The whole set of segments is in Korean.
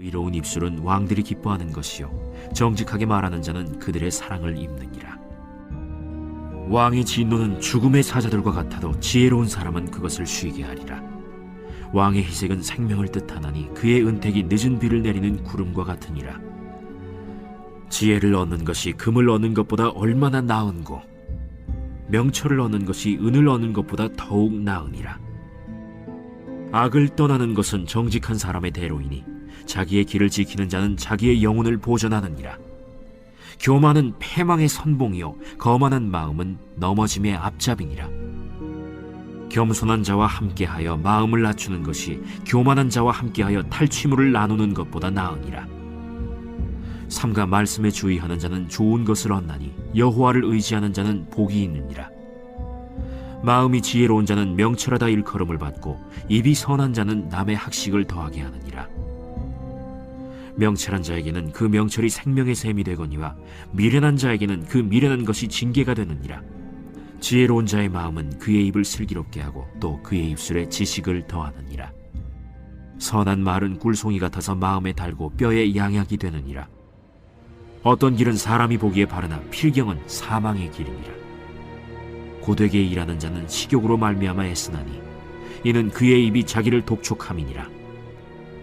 의로운 입술은 왕들이 기뻐하는 것이요 정직하게 말하는 자는 그들의 사랑을 입느니라. 왕의 진노는 죽음의 사자들과 같아도 지혜로운 사람은 그것을 쉬게 하리라. 왕의 희색은 생명을 뜻하나니 그의 은택이 늦은 비를 내리는 구름과 같으니라. 지혜를 얻는 것이 금을 얻는 것보다 얼마나 나은고 명철을 얻는 것이 은을 얻는 것보다 더욱 나으니라. 악을 떠나는 것은 정직한 사람의 대로이니 자기의 길을 지키는 자는 자기의 영혼을 보전하느니라. 교만은 패망의 선봉이요 거만한 마음은 넘어짐의 앞잡이니라. 겸손한 자와 함께하여 마음을 낮추는 것이 교만한 자와 함께하여 탈취물을 나누는 것보다 나으니라. 삼가 말씀에 주의하는 자는 좋은 것을 얻나니 여호와를 의지하는 자는 복이 있느니라. 마음이 지혜로운 자는 명철하다 일컬음을 받고 입이 선한 자는 남의 학식을 더하게 하느니라. 명철한 자에게는 그 명철이 생명의 샘이 되거니와 미련한 자에게는 그 미련한 것이 징계가 되느니라. 지혜로운 자의 마음은 그의 입을 슬기롭게 하고 또 그의 입술에 지식을 더하느니라. 선한 말은 꿀송이 같아서 마음에 달고 뼈에 양약이 되느니라. 어떤 길은 사람이 보기에 바르나 필경은 사망의 길이니라. 고되게 일하는 자는 식욕으로 말미암아 애쓰나니 이는 그의 입이 자기를 독촉함이니라.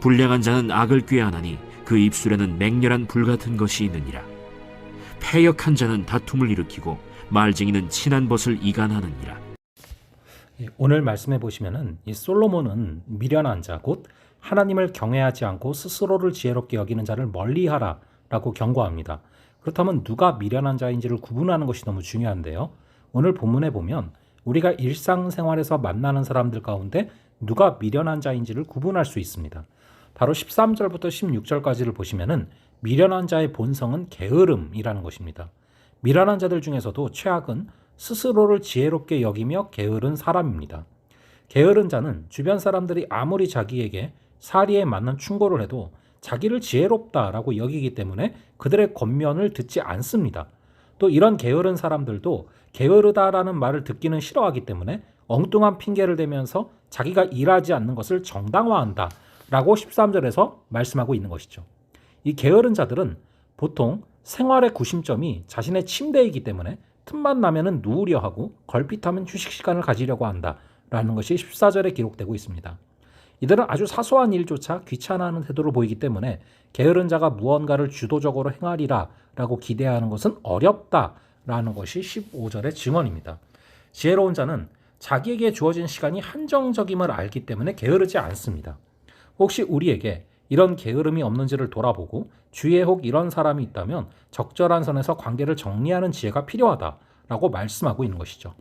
불량한 자는 악을 꾀하나니 그 입술에는 맹렬한 불같은 것이 있느니라. 패역한 자는 다툼을 일으키고 말쟁이는 친한 벗을 이간하느니라. 오늘 말씀해 보시면은 이 솔로몬은 미련한 자 곧 하나님을 경외하지 않고 스스로를 지혜롭게 여기는 자를 멀리하라 라고 경고합니다. 그렇다면 누가 미련한 자인지를 구분하는 것이 너무 중요한데요. 오늘 본문에 보면 우리가 일상생활에서 만나는 사람들 가운데 누가 미련한 자인지를 구분할 수 있습니다. 바로 13절부터 16절까지를 보시면은 미련한 자의 본성은 게으름이라는 것입니다. 미련한 자들 중에서도 최악은 스스로를 지혜롭게 여기며 게으른 사람입니다. 게으른 자는 주변 사람들이 아무리 자기에게 사리에 맞는 충고를 해도 자기를 지혜롭다라고 여기기 때문에 그들의 권면을 듣지 않습니다. 또 이런 게으른 사람들도 게으르다라는 말을 듣기는 싫어하기 때문에 엉뚱한 핑계를 대면서 자기가 일하지 않는 것을 정당화한다 라고 13절에서 말씀하고 있는 것이죠. 이 게으른 자들은 보통 생활의 구심점이 자신의 침대이기 때문에 틈만 나면은 누우려 하고 걸핏하면 휴식 시간을 가지려고 한다라는 것이 14절에 기록되고 있습니다. 이들은 아주 사소한 일조차 귀찮아하는 태도를 보이기 때문에 게으른 자가 무언가를 주도적으로 행하리라 라고 기대하는 것은 어렵다라는 것이 15절의 증언입니다. 지혜로운 자는 자기에게 주어진 시간이 한정적임을 알기 때문에 게으르지 않습니다. 혹시 우리에게 이런 게으름이 없는지를 돌아보고 주위에 혹 이런 사람이 있다면 적절한 선에서 관계를 정리하는 지혜가 필요하다라고 말씀하고 있는 것이죠.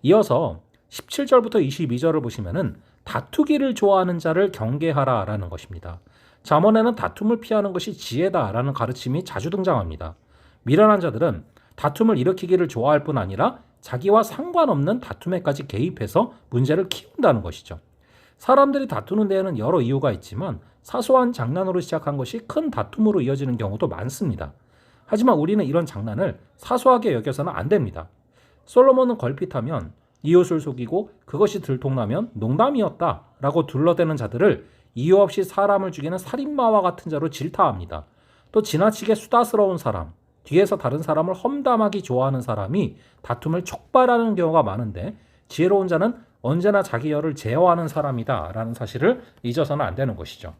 이어서 17절부터 22절을 보시면은 다투기를 좋아하는 자를 경계하라라는 것입니다. 잠언에는 다툼을 피하는 것이 지혜다라는 가르침이 자주 등장합니다. 미련한 자들은 다툼을 일으키기를 좋아할 뿐 아니라 자기와 상관없는 다툼에까지 개입해서 문제를 키운다는 것이죠. 사람들이 다투는 데에는 여러 이유가 있지만 사소한 장난으로 시작한 것이 큰 다툼으로 이어지는 경우도 많습니다. 하지만 우리는 이런 장난을 사소하게 여겨서는 안 됩니다. 솔로몬은 걸핏하면 이웃을 속이고 그것이 들통나면 농담이었다라고 둘러대는 자들을 이유 없이 사람을 죽이는 살인마와 같은 자로 질타합니다. 또 지나치게 수다스러운 사람, 뒤에서 다른 사람을 험담하기 좋아하는 사람이 다툼을 촉발하는 경우가 많은데 지혜로운 자는 언제나 자기 열을 제어하는 사람이다 라는 사실을 잊어서는 안 되는 것이죠.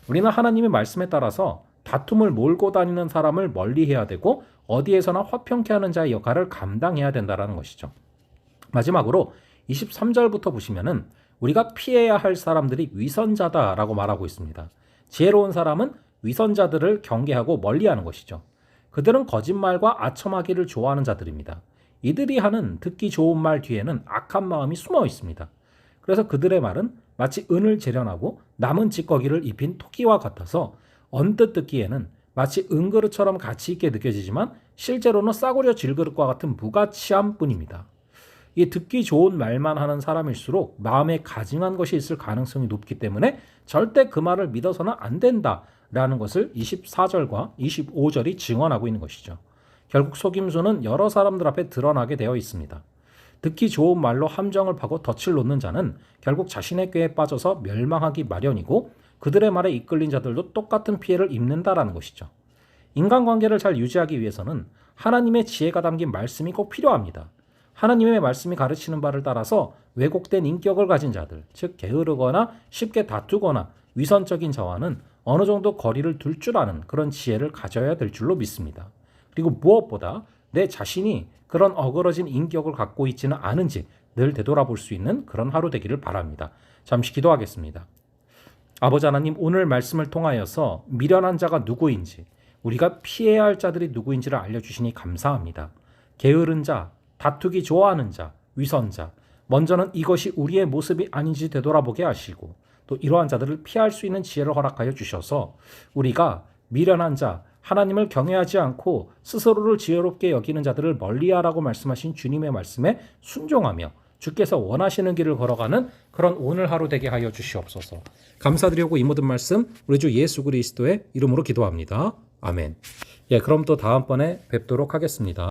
우리는 하나님의 말씀에 따라서 다툼을 몰고 다니는 사람을 멀리해야 되고 어디에서나 화평케 하는 자의 역할을 감당해야 된다는 것이죠. 마지막으로 23절부터 보시면은 우리가 피해야 할 사람들이 위선자다라고 말하고 있습니다. 지혜로운 사람은 위선자들을 경계하고 멀리하는 것이죠. 그들은 거짓말과 아첨하기를 좋아하는 자들입니다. 이들이 하는 듣기 좋은 말 뒤에는 악한 마음이 숨어 있습니다. 그래서 그들의 말은 마치 은을 재련하고 남은 찌꺼기를 입힌 토끼와 같아서 언뜻 듣기에는 마치 은그릇처럼 가치 있게 느껴지지만 실제로는 싸구려 질그릇과 같은 무가치함 뿐입니다. 이 듣기 좋은 말만 하는 사람일수록 마음에 가증한 것이 있을 가능성이 높기 때문에 절대 그 말을 믿어서는 안 된다라는 것을 24절과 25절이 증언하고 있는 것이죠. 결국 속임수는 여러 사람들 앞에 드러나게 되어 있습니다. 듣기 좋은 말로 함정을 파고 덫을 놓는 자는 결국 자신의 꾀에 빠져서 멸망하기 마련이고 그들의 말에 이끌린 자들도 똑같은 피해를 입는다라는 것이죠. 인간관계를 잘 유지하기 위해서는 하나님의 지혜가 담긴 말씀이 꼭 필요합니다. 하나님의 말씀이 가르치는 바를 따라서 왜곡된 인격을 가진 자들, 즉 게으르거나 쉽게 다투거나 위선적인 자와는 어느 정도 거리를 둘 줄 아는 그런 지혜를 가져야 될 줄로 믿습니다. 그리고 무엇보다 내 자신이 그런 어그러진 인격을 갖고 있지는 않은지 늘 되돌아볼 수 있는 그런 하루 되기를 바랍니다. 잠시 기도하겠습니다. 아버지 하나님, 오늘 말씀을 통하여서 미련한 자가 누구인지, 우리가 피해야 할 자들이 누구인지를 알려주시니 감사합니다. 게으른 자, 다투기 좋아하는 자, 위선자, 먼저는 이것이 우리의 모습이 아닌지 되돌아보게 하시고 또 이러한 자들을 피할 수 있는 지혜를 허락하여 주셔서 우리가 미련한 자, 하나님을 경외하지 않고 스스로를 지혜롭게 여기는 자들을 멀리하라고 말씀하신 주님의 말씀에 순종하며 주께서 원하시는 길을 걸어가는 그런 오늘 하루 되게 하여 주시옵소서. 감사드리고 이 모든 말씀 우리 주 예수 그리스도의 이름으로 기도합니다. 아멘. 그럼 또 다음번에 뵙도록 하겠습니다.